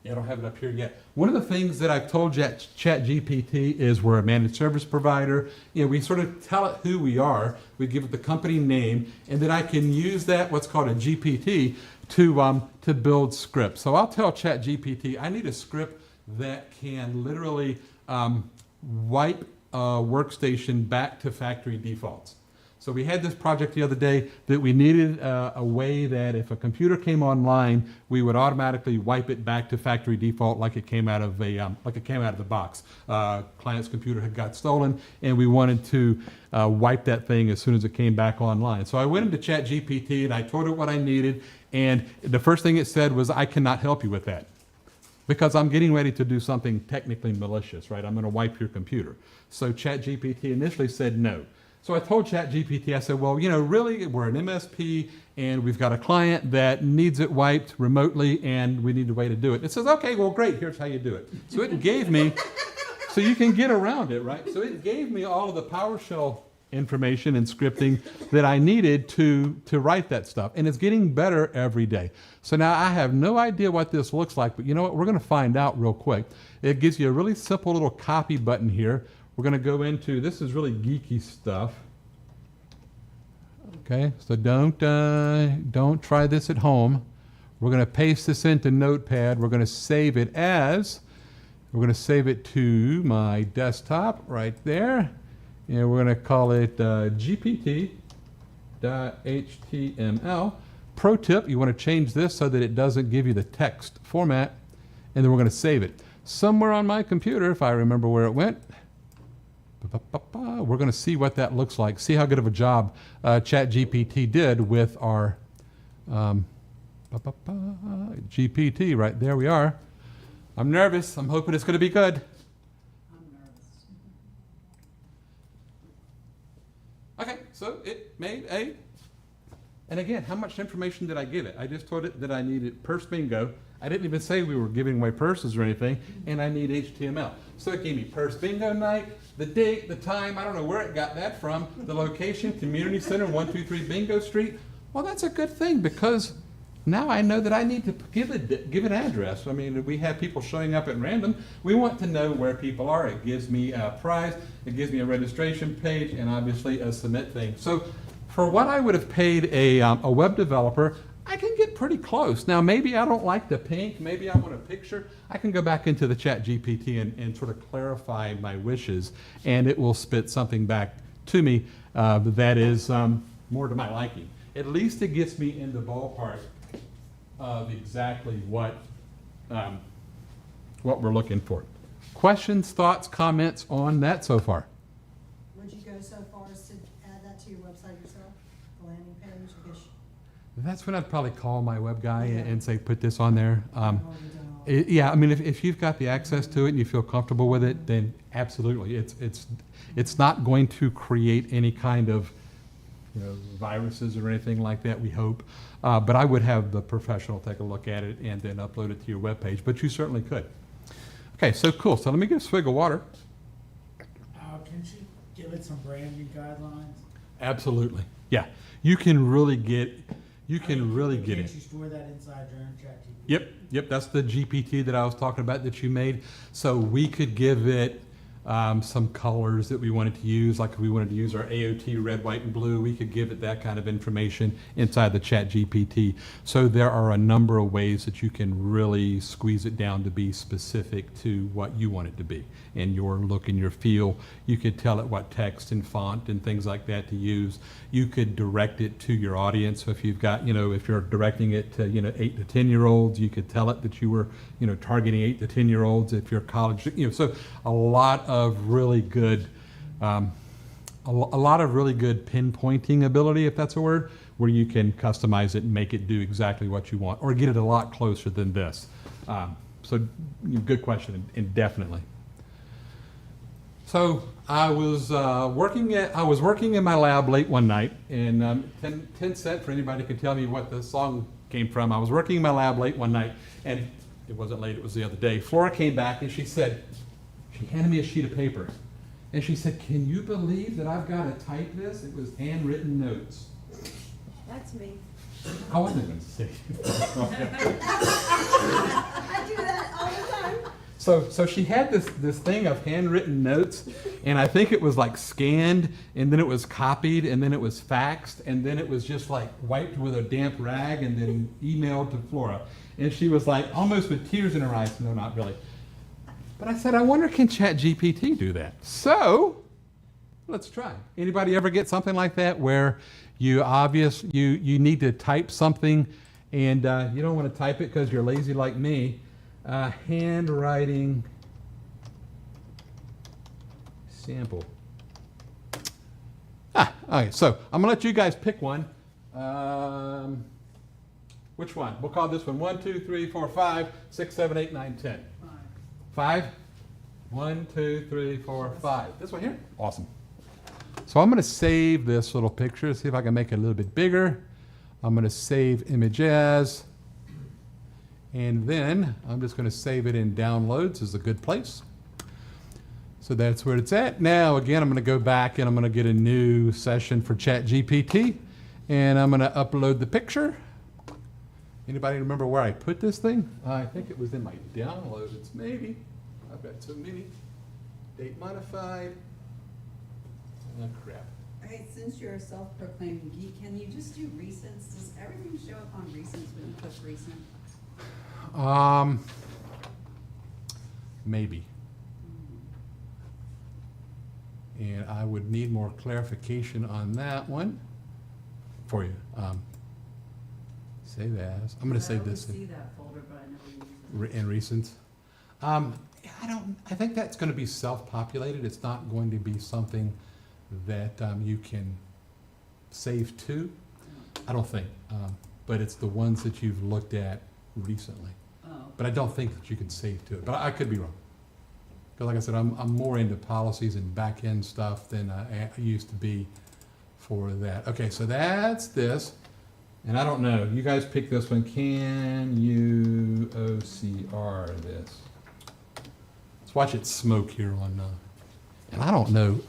I don't have it up here yet. One of the things that I've told ChatGPT is we're a managed service provider. We sort of tell it who we are. We give it the company name, and then I can use that, what's called a GPT, to build scripts. So I'll tell ChatGPT I need a script that can literally wipe a workstation back to factory defaults. So we had this project the other day that we needed a way that if a computer came online, we would automatically wipe it back to factory default, like it came out of the box. Client's computer had got stolen, and we wanted to wipe that thing as soon as it came back online. So I went into ChatGPT and I told it what I needed, and the first thing it said was, I cannot help you with that, because I'm getting ready to do something technically malicious, right? I'm going to wipe your computer. So ChatGPT initially said no. So I told ChatGPT, I said, well, really, we're an MSP, and we've got a client that needs it wiped remotely, and we need a way to do it. It says, okay, well, great, here's how you do it. So it gave me, so you can get around it, right? So it gave me all of the PowerShell information and scripting that I needed to write that stuff. And it's getting better every day. So now I have no idea what this looks like, but you know what? We're going to find out real quick. It gives you a really simple little copy button here. We're going to go into, this is really geeky stuff. Okay, so don't try this at home. We're going to paste this into Notepad. We're going to save it to my desktop right there. And we're going to call it gpt.html. Pro tip, you want to change this so that it doesn't give you the text format. And then we're going to save it. Somewhere on my computer, if I remember where it went, we're going to see what that looks like. See how good of a job ChatGPT did with our GPT. Right there we are. I'm nervous. I'm hoping it's going to be good. I'm nervous. Okay, so it made a, and again, how much information did I give it? I just told it that I needed Purse Bingo. I didn't even say we were giving away purses or anything, and I need HTML. So it gave me Purse Bingo night, the date, the time, I don't know where it got that from, the location, Community Center, 123 Bingo Street. Well, that's a good thing, because now I know that I need to give an address. I mean, we have people showing up at random. We want to know where people are. It gives me a prize, it gives me a registration page, and obviously a submit thing. So for what I would have paid a web developer, I can get pretty close. Now, maybe I don't like the pink, maybe I want a picture. I can go back into the ChatGPT and sort of clarify my wishes, and it will spit something back to me that is more to my liking. At least it gets me in the ballpark of exactly what we're looking for. Questions, thoughts, comments on that so far? Would you go so far as to add that to your website yourself? That's when I'd probably call my web guy and say, put this on there. Oh, you don't. Yeah, I mean, if you've got the access to it and you feel comfortable with it, then absolutely. It's not going to create any kind of, viruses or anything like that, we hope. But I would have the professional take a look at it and then upload it to your webpage, but you certainly could. Okay, so cool. So let me get a swig of water. Can she give it some branding guidelines? Absolutely. Yeah, you can really get it. Can't you store that inside your own ChatGPT? Yep, that's the GPT that I was talking about that you made. So we could give it some colors that we wanted to use, like if we wanted to use our AOT red, white, and blue, we could give it that kind of information inside the Chat GPT. So there are a number of ways that you can really squeeze it down to be specific to what you want it to be and your look and your feel. You could tell it what text and font and things like that to use. You could direct it to your audience. So if you've got, if you're directing it to, 8 to 10-year-olds, you could tell it that you were, targeting 8 to 10-year-olds if you're college, so a lot of really good, a lot of really good pinpointing ability, if that's a word, where you can customize it and make it do exactly what you want, or get it a lot closer than this. So good question, and definitely. So I was working in my lab late one night, and 10 cent for anybody who can tell me what the song came from. I was working in my lab late one night, and it wasn't late, it was the other day. Flora came back and she handed me a sheet of paper. And she said, "Can you believe that I've got to type this?" It was handwritten notes. That's me. I wasn't going to say. I do that all the time. So she had this thing of handwritten notes, and I think it was like scanned, and then it was copied, and then it was faxed, and then it was just like wiped with a damp rag and then emailed to Flora. And she was like almost with tears in her eyes. No, not really. But I said, I wonder, can ChatGPT do that? So let's try. Anybody ever get something like that where you need to type something and you don't want to type it because you're lazy like me? Handwriting sample. Okay, so I'm gonna let you guys pick one. Which one? We'll call this one 1, 2, 3, 4, 5, 6, 7, 8, 9, 10. 5? 1, 2, 3, 4, 5. This one here? Awesome. So I'm gonna save this little picture, see if I can make it a little bit bigger. I'm gonna save image as. And then I'm just going to save it in downloads is a good place. So that's where it's at. Now, again, I'm going to go back and I'm going to get a new session for ChatGPT. And I'm going to upload the picture. Anybody remember where I put this thing? I think it was in my downloads, maybe. I've got so many. Date modified. Oh, crap. Okay, since you're a self-proclaimed geek, can you just do recents? Does everything show up on recents when you click recent? Maybe. And I would need more clarification on that one for you. Save as. I'm going to save this I see that folder, but I never use it. in recents. I think that's going to be self-populated. It's not going to be something that you can save to. I don't think. But it's the ones that you've looked at recently. Oh. But I don't think that you can save to it. But I could be wrong. Because like I said, I'm more into policies and back-end stuff than I used to be for that. Okay, so that's this. And I don't know. You guys pick this one. Can you OCR this? Let's watch it smoke here on. And I don't know.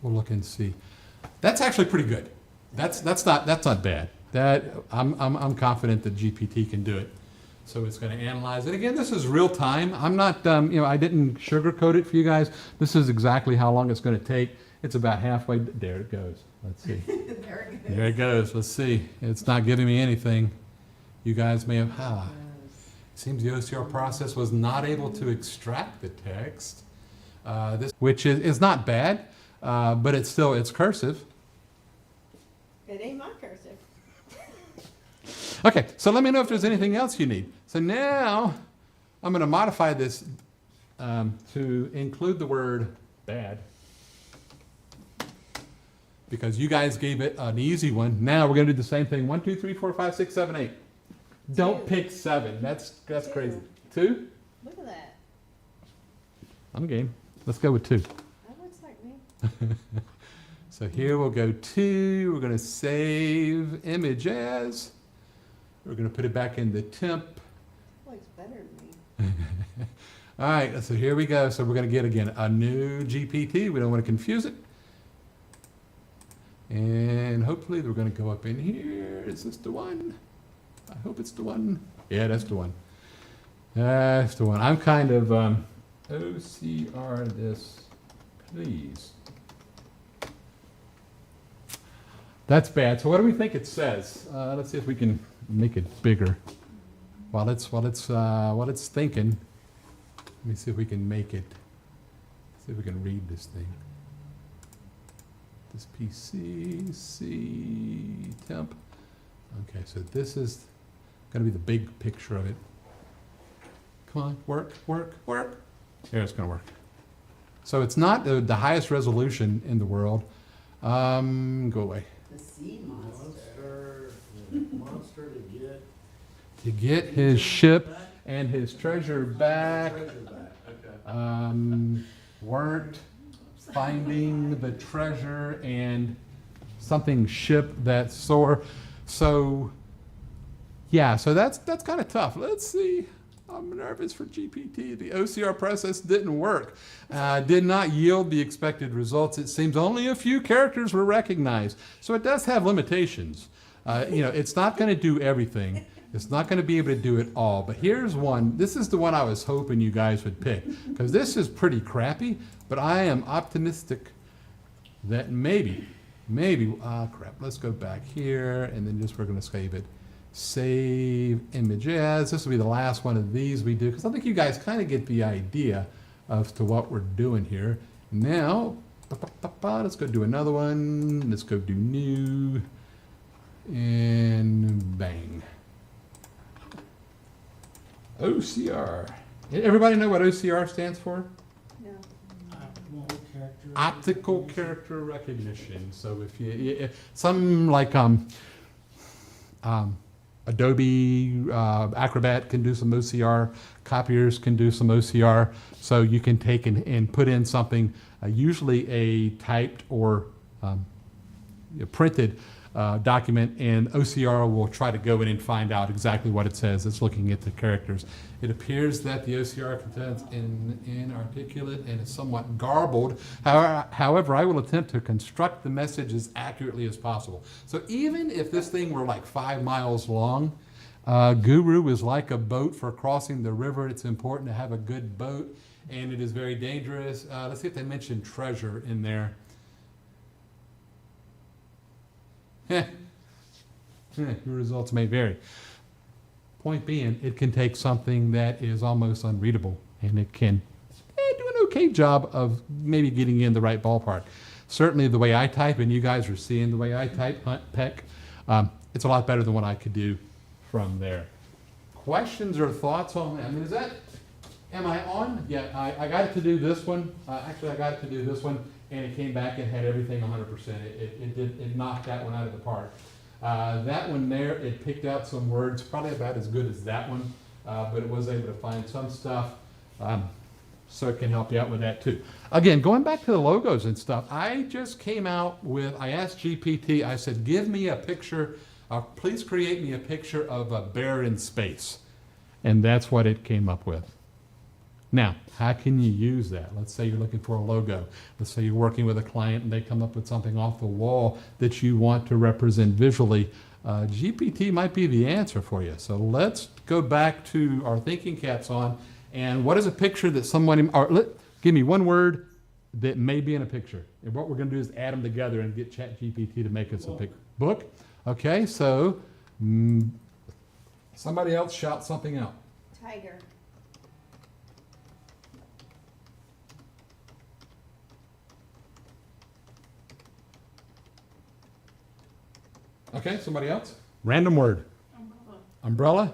We'll look and see. That's actually pretty good. That's not bad. That I'm confident that GPT can do it. So it's going to analyze it. Again, this is real time. I'm not, I didn't sugarcoat it for you guys. This is exactly how long it's going to take. It's about halfway. There it goes. Let's see. There it goes. There it goes. Let's see. It's not giving me anything. You guys may have. It seems the OCR process was not able to extract the text, which is not bad, but it's cursive. It ain't my cursive. Okay, so let me know if there's anything else you need. So now I'm going to modify this to include the word bad. because you guys gave it an easy one. Now we're gonna do the same thing. 1, 2, 3, 4, 5, 6, 7, 8. Don't 2. pick 7. That's 2. crazy. 2? Look at that. I'm game. Let's go with 2. That looks like me. So here we'll go 2. We're gonna save image as. We're gonna put it back in the temp. Looks better than me. All right, so here we go. So we're going to get, again, a new GPT. We don't want to confuse it. And hopefully we're going to go up in here. Is this the one? I hope it's the one. Yeah, that's the one. That's the one. I'm kind of OCR this, please. That's bad. So what do we think it says? Let's see if we can make it bigger. While it's thinking. Let me see if we can make it, see if we can read this thing. This PC, C, temp. Okay, so this is gonna be the big picture of it. Come on, work, work, work. There, it's gonna work. So it's not the highest resolution in the world. Go away. The sea monster. Monster To get his ship and his treasure back. treasure back, okay. Weren't finding the treasure and something ship that soar. So, yeah, so that's kind of tough. Let's see. I'm nervous for GPT. The OCR process didn't work. Did not yield the expected results. It seems only a few characters were recognized. So it does have limitations. It's not going to do everything. It's not going to be able to do it all, but here's one. This is the one I was hoping you guys would pick, because this is pretty crappy, but I am optimistic that maybe, crap, let's go back here, and then we're going to save it. Save image as. This will be the last one of these we do, because I think you guys kind of get the idea as to what we're doing here. Now, let's go do another one. Let's go do new, and bang. OCR. Everybody know what OCR stands for? No. Optical character recognition. So if some like Adobe Acrobat can do some OCR, copiers can do some OCR. So you can take and put in something, usually a typed or printed document, and OCR will try to go in and find out exactly what it says. It's looking at the characters. It appears that the OCR contains inarticulate and is somewhat garbled. However, I will attempt to construct the message as accurately as possible. So even if this thing were like 5 miles long, Guru is like a boat for crossing the river. It's important to have a good boat, and it is very dangerous. Let's see if they mention treasure in there. Your results may vary. Point being, it can take something that is almost unreadable, and it can do an okay job of maybe getting in the right ballpark. Certainly the way I type, and you guys are seeing the way I type, Peck, it's a lot better than what I could do from there. Questions or thoughts on that? I mean, am I on? Yeah, I got it to do this one. Actually, I got it to do this one, and it came back and had everything 100%. It knocked that one out of the park. That one there, it picked out some words, probably about as good as that one, but it was able to find some stuff, so it can help you out with that too. Again, going back to the logos and stuff, I just came out with, I asked GPT, I said, give me a picture, please create me a picture of a bear in space. And that's what it came up with. Now, how can you use that? Let's say you're looking for a logo. Let's say you're working with a client and they come up with something off the wall that you want to represent visually. GPT might be the answer for you. So let's go back to our thinking caps on. And what is a picture that someone, give me one word that may be in a picture. And what we're going to do is add them together and get ChatGPT to make us a picture. Book? Okay, so somebody else shout something out. Tiger. Okay, somebody else? Random word. Umbrella. Umbrella?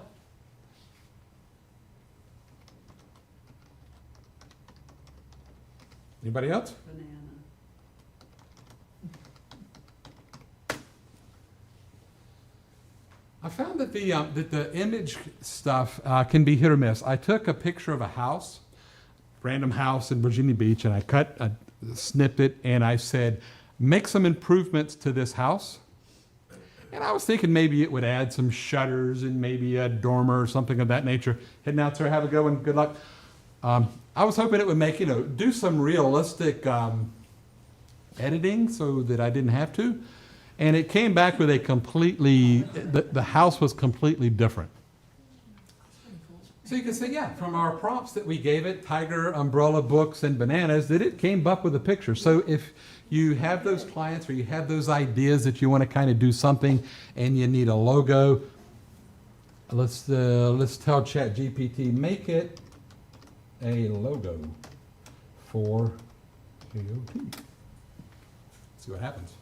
Anybody else? Banana. found that the image stuff can be hit or miss. I took a picture of a house, random house in Virginia Beach, and I snipped it, and I said, make some improvements to this house. And I was thinking maybe it would add some shutters and maybe a dormer or something of that nature. Heading out there, have a go and good luck. I was hoping it would make, do some realistic editing so that I didn't have to. And it came back with a completely, the house was completely different. So you can see, yeah, from our prompts that we gave it, tiger, umbrella, books, and bananas, that it came up with a picture. So if you have those clients or you have those ideas that you want to kind of do something and you need a logo, let's tell ChatGPT, make it a logo for AOT. See what happens.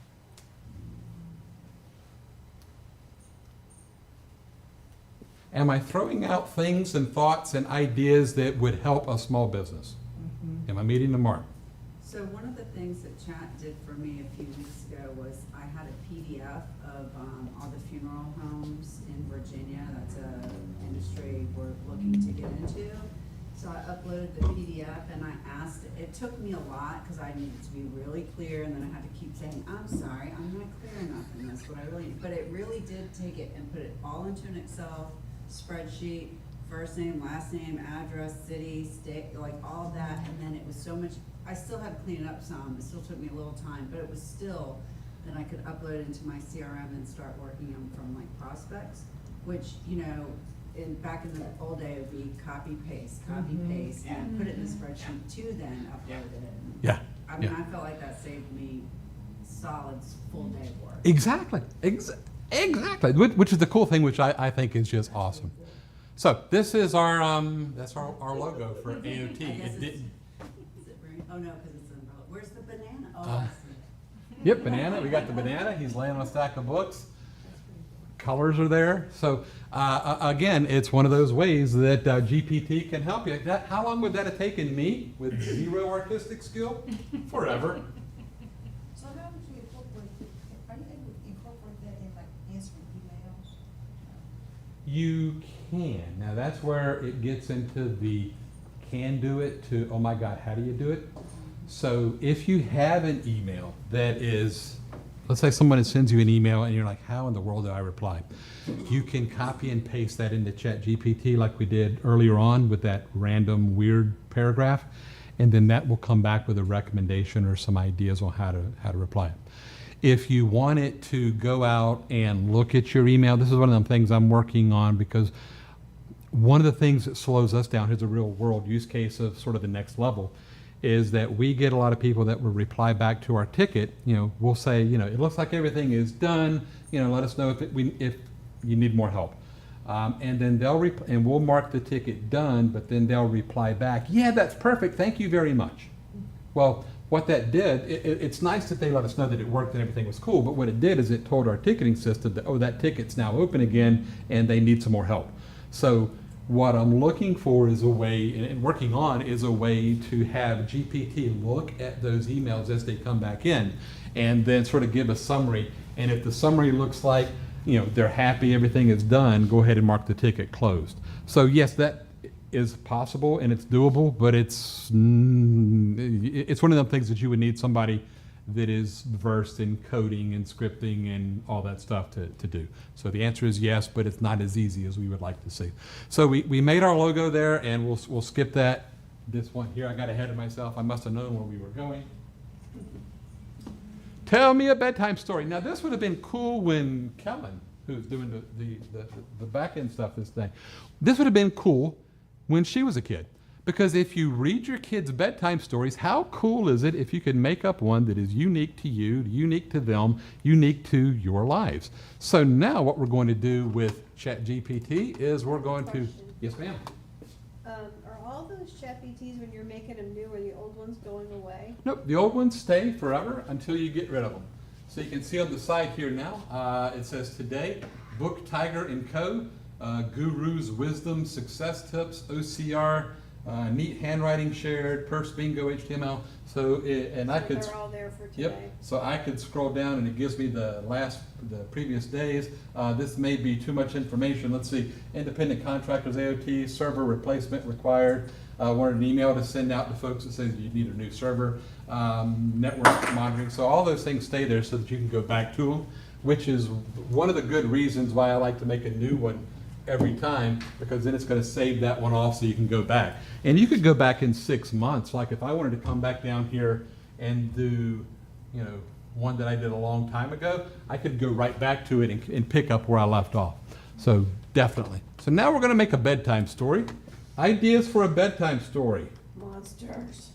Am I throwing out things and thoughts and ideas that would help a small business? Mm-hmm. Am I meeting the mark? So one of the things that Chat did for me a few weeks ago was I had a PDF of all the funeral homes in Virginia. That's an industry we're looking to get into. So I uploaded the PDF and I asked, it took me a lot because I needed to be really clear, and then I had to keep saying, I'm sorry, I'm not clear enough in this, what I really need. But it really did take it and put it all into an Excel spreadsheet, first name, last name, address, city, state, like all that, and then it was so much, I still had to clean it up some, it still took me a little time, but it was still, then I could upload it into my CRM and start working them from like prospects, which, back in the old day, it would be copy, paste, and put it in the spreadsheet to then upload it. Yeah. I mean, yeah. I felt like that saved me solid full day of work. Exactly. Exactly. Which is the cool thing, which I think is just awesome. So this is our that's our logo for AOT. I guess It didn't. Is it green? Oh no, because it's an umbrella. Where's the banana? Oh, I see. Yep, banana. We got the banana. He's laying on a stack of books. Colors are there. So again, it's one of those ways that GPT can help you. How long would that have taken me with zero artistic skill? Forever. So how would you incorporate, are you able to incorporate that in like answering emails? You can. Now that's where it gets into the can do it to, oh my God, how do you do it? So if you have an email that is, let's say someone sends you an email and you're like, how in the world do I reply? You can copy and paste that into ChatGPT like we did earlier on with that random weird paragraph, and then that will come back with a recommendation or some ideas on how to reply. If you want it to go out and look at your email, this is one of them things I'm working on, because one of the things that slows us down, here's a real world use case of sort of the next level, is that we get a lot of people that will reply back to our ticket. We'll say, it looks like everything is done. Let us know if you need more help. And then and we'll mark the ticket done, but then they'll reply back, yeah, that's perfect, thank you very much. Well, what that did, it's nice that they let us know that it worked and everything was cool, but what it did is it told our ticketing system that, oh, that ticket's now open again and they need some more help. So what I'm looking for is a way, and working on is a way to have GPT look at those emails as they come back in and then sort of give a summary. And if the summary looks like, they're happy, everything is done, go ahead and mark the ticket closed. So yes, that is possible and it's doable, but it's one of them things that you would need somebody that is versed in coding and scripting and all that stuff to do. So the answer is yes, but it's not as easy as we would like to see. So we made our logo there, and we'll skip that. This one here, I got ahead of myself. I must have known where we were going. Tell me a bedtime story. Now this would have been cool when Kellen, who's doing the back end stuff, this thing, this would have been cool when she was a kid. Because if you read your kids' bedtime stories, how cool is it if you could make up one that is unique to you, unique to them, unique to your lives? So now what we're going to do with ChatGPT is we're going to, Question. yes ma'am. Are all those ChatGPTs, when you're making them new, are the old ones going away? Nope, the old ones stay forever until you get rid of them. So you can see on the side here now, it says today, Book Tiger & Co., Guru's Wisdom, Success Tips, OCR, neat handwriting shared, purse bingo HTML. So, and I So could. they're all there for today. Yep, so I could scroll down and it gives me the previous days. This may be too much information. Let's see, independent contractors, AOT, server replacement required. Wanted an email to send out to folks that says you need a new server, network monitoring. So all those things stay there so that you can go back to them, which is one of the good reasons why I like to make a new one every time, because then it's going to save that one off so you can go back. And you could go back in 6 months. Like if I wanted to come back down here and do, you know, one that I did a long time ago, I could go right back to it and pick up where I left off. So definitely. So now we're going to make a bedtime story. Ideas for a bedtime story. Monsters.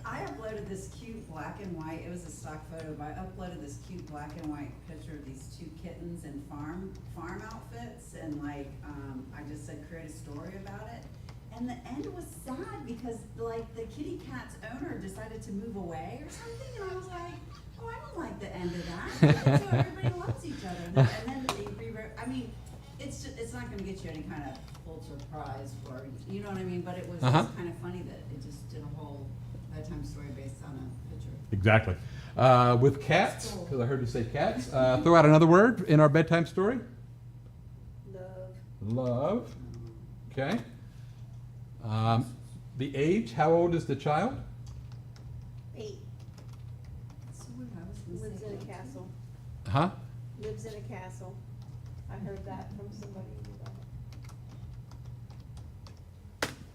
I uploaded this cute black and white, it was a stock photo, but I uploaded this cute black and white picture of these two kittens in farm outfits, and like, I just said create a story about it. And the end was sad because like the kitty cat's owner decided to move away or something, and I was like, oh, I don't like the end of that. So everybody loves each other, and then they rewrote, I mean, it's just, it's not gonna get you any kind of Pulitzer Prize for, you know what I mean, but it was just kind of funny that it just did a whole bedtime story based on a picture. Exactly. With cats, because I heard you say cats, throw out another word in our bedtime story. Love. Love. Okay. The age, how old is the child? 8. So what I was gonna Lives say, in a castle. Huh? Lives in a castle. I heard that from somebody.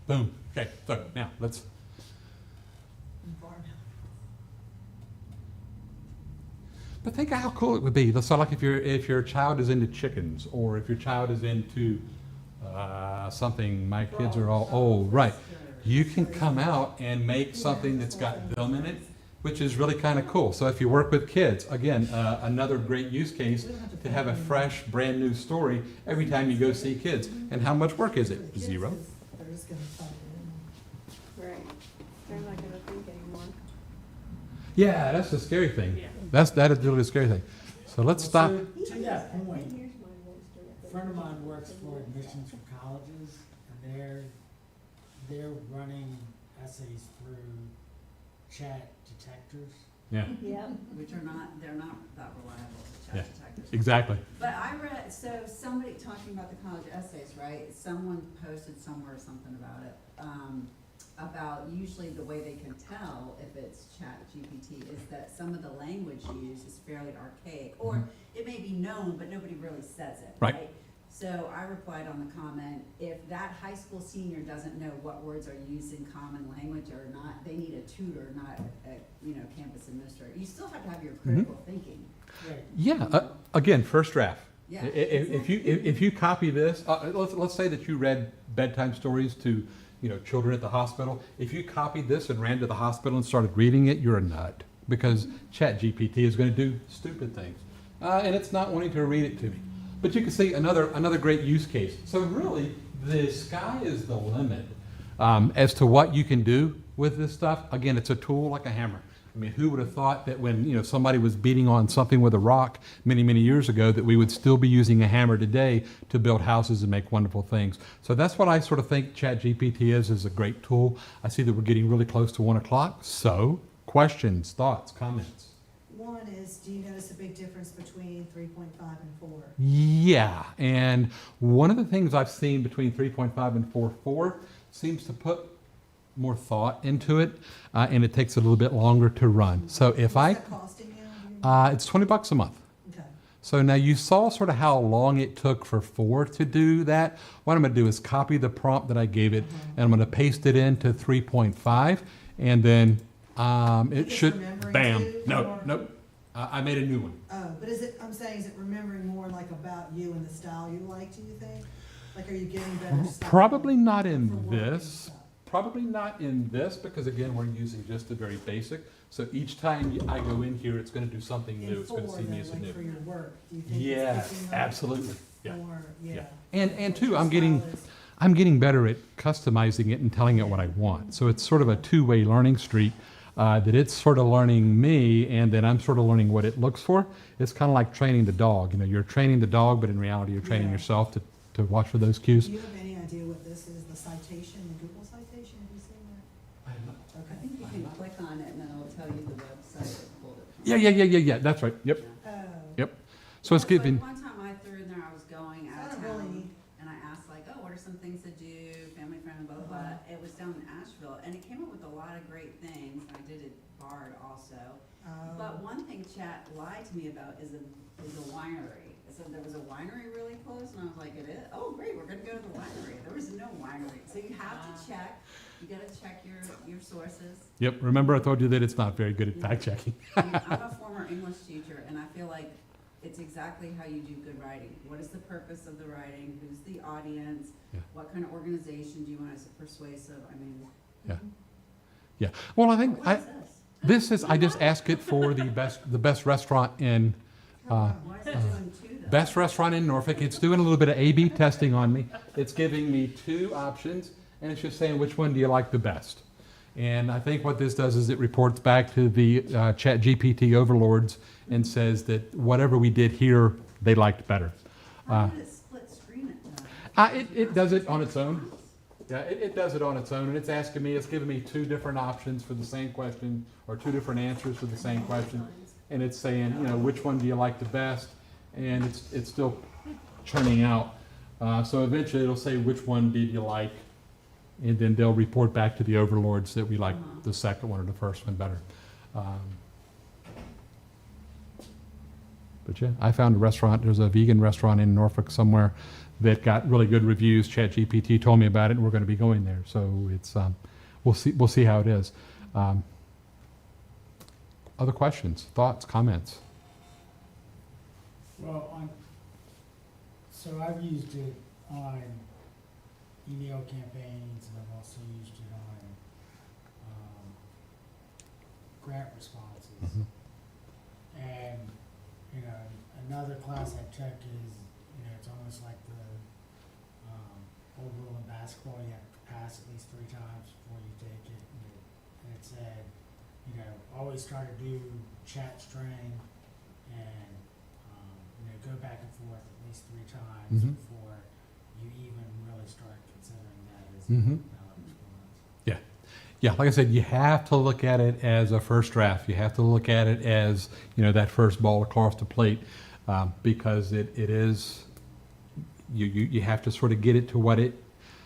Boom. Okay, so now let's. But think of how cool it would be. So like if your child is into chickens, or if your child is into something, my kids are all old, right? You can come out and make something that's got them in it, which is really kind of cool. So if you work with kids, again, another great use case to have a fresh, brand new story every time you go see kids. And how much work is it? 0. Right. They're not gonna think anymore. Yeah, that's the scary thing. That is really the scary thing. So let's stop. So, to that point, Here's my monster. a friend of mine works for admissions for colleges, and they're running essays through chat detectors. Yeah, Yep. which are not, they're not that reliable, the Yeah. chat detectors. exactly. But I read, so somebody talking about the college essays, right? Someone posted somewhere something about it. About usually the way they can tell if it's chat GPT is that some of the language used is fairly archaic, or it may be known, but nobody really says it, Right. right? So I replied on the comment, if that high school senior doesn't know what words are used in common language or not, they need a tutor, not a campus administrator. You still have to have your critical thinking. Right. Yeah. Again, first draft. Yeah, If you copy this, let's say that you read bedtime stories to children at the hospital. If you copied this and ran to the hospital and started reading it, you're a nut, because ChatGPT is going to do stupid things, and it's not wanting to read it to me. But you can see another great use case. So really, the sky is the limit as to what you can do with this stuff. Again, it's a tool like a hammer. I mean, who would have thought that when somebody was beating on something with a rock many, many years ago, that we would still be using a hammer today to build houses and make wonderful things. So that's what I sort of think ChatGPT is a great tool. I see that we're getting really close to 1 o'clock. So questions, thoughts, comments? One is, do you notice a big difference between 3.5 and 4? Yeah, and one of the things I've seen between 3.5 and 4.4 seems to put more thought into it, and it takes a little bit longer to run. So if What's that costing you? it's $20 a month. Okay. So now you saw sort of how long it took for 4 to do that. What I'm going to do is copy the prompt that I gave it, and I'm going to paste it into 3.5, and then it Is should, remembering bam, too, nope, or- nope. I made a new one. Oh, but is it remembering more like about you and the style you like, do you think? Like, are you getting better style? Probably not in for work and this. stuff? Probably not in this, because again, we're using just the very basic. So each time I go in here, it's going to do something new. In It's going to 4 see me then, as a like new. for your work, do you think it's Yes, picking up absolutely. Yeah. more? Yeah. And two, Your I'm style is- getting better at customizing it and telling it what I want. So it's sort of a two-way learning street, that it's sort of learning me, and then I'm sort of learning what it looks for. It's kind of like training the dog. You're training the dog, but in reality, you're training Yeah. yourself to watch for those cues. Do you have any idea what this is the citation, the Google citation, have you seen that? I Okay. think you can click on it and then it'll tell you the website it pulled it from. Yeah, that's right, yep, Oh. yep. So it's Yeah, giving, Like one time I threw in there, I was going out Kinda of really town, neat. and I asked like, oh, what are some things to do, family friendly, blah, blah, blah. It was down in Asheville, and it came up with a lot of great things. I did it Bard also. But one thing Chat lied to me about is a winery. It said there was a winery really close, and I was like, it is? Oh, great, we're gonna go to the winery. There was no winery. So you have to check, you gotta check your sources. yep, remember I told you that it's not very good at fact checking. I'm a former English teacher, and I feel like it's exactly how you do good writing. What is the purpose of the writing? Who's the audience? Yeah. What kind of organization do you want? Is it persuasive? I mean, Yeah, well, I think, what is this? this is, I just ask it for the best restaurant in, Why is it doing two though? best restaurant in Norfolk. It's doing a little bit of A/B testing on me. It's giving me 2 options, and it's just saying, which one do you like the best? And I think what this does is it reports back to the Chat GPT overlords and says that whatever we did here, they liked better. How did it split screen it though? It does it on its own. Yeah, it does it on its own, and it's asking me, it's giving me 2 different options for the same question, or 2 different answers for the same question. And it's saying, which one do you like the best? And it's still churning out. So eventually it'll say, which one did you like? And then they'll report back to the overlords that we like the second one or the first one better. But yeah, I found a restaurant, there's a vegan restaurant in Norfolk somewhere that got really good reviews. ChatGPT told me about it, and we're going to be going there. So it's, we'll see how it is. Other questions, thoughts, comments? Well, so I've used it on email campaigns, and I've also used it on grant responses. Mhm. And, another class I checked is, it's almost like the old rule in basketball, you have to pass at least 3 times before you take it. And it said, always try to do chat string and, go back and forth at least 3 times Mhm. before you even really start considering that as Mhm. a valid response. Yeah, like I said, you have to look at it as a first draft. You have to look at it as, that first ball across the plate, because it is, you have to sort of get it to what it,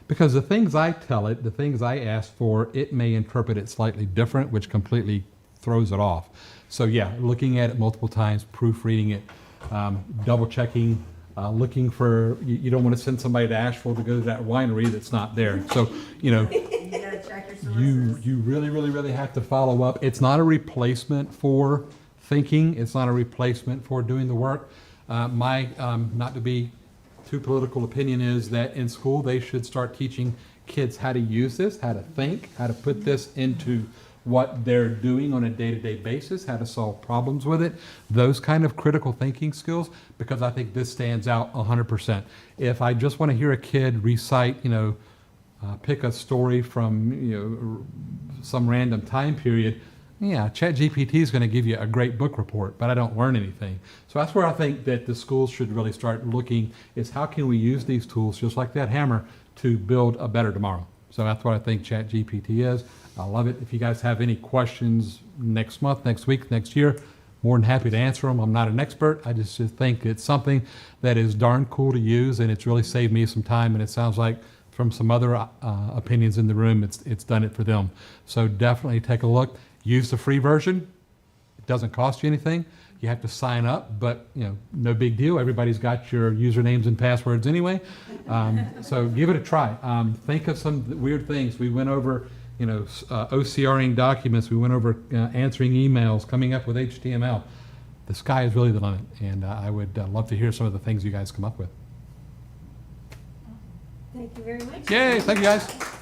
because the things I tell it, the things I ask for, it may interpret it slightly different, which completely throws it off. So yeah, looking at it multiple times, proofreading it, double checking, looking for, you don't want to send somebody to Asheville to go to that winery that's not there. So, You gotta check your sources. you really have to follow up. It's not a replacement for thinking. It's not a replacement for doing the work. My, not to be too political opinion is that in school they should start teaching kids how to use this, how to think, how to put this into what they're doing on a day-to-day basis, how to solve problems with it, those kind of critical thinking skills, because I think this stands out 100%. If I just want to hear a kid recite, pick a story from, some random time period, yeah, ChatGPT is going to give you a great book report, but I don't learn anything. So that's where I think that the schools should really start looking, is how can we use these tools, just like that hammer, to build a better tomorrow. So that's what I think ChatGPT is. I love it. If you guys have any questions next month, next week, next year, more than happy to answer them. I'm not an expert. I just think it's something that is darn cool to use, and it's really saved me some time, and it sounds like from some other opinions in the room, it's done it for them. So definitely take a look. Use the free version. It doesn't cost you anything. You have to sign up, but no big deal. Everybody's got your usernames and passwords anyway. So give it a try. Think of some weird things. We went over, OCRing documents. We went over answering emails, coming up with HTML. The sky is really the limit, and I would love to hear some of the things you guys come up with. Thank you very much. Yay! Thank you, guys.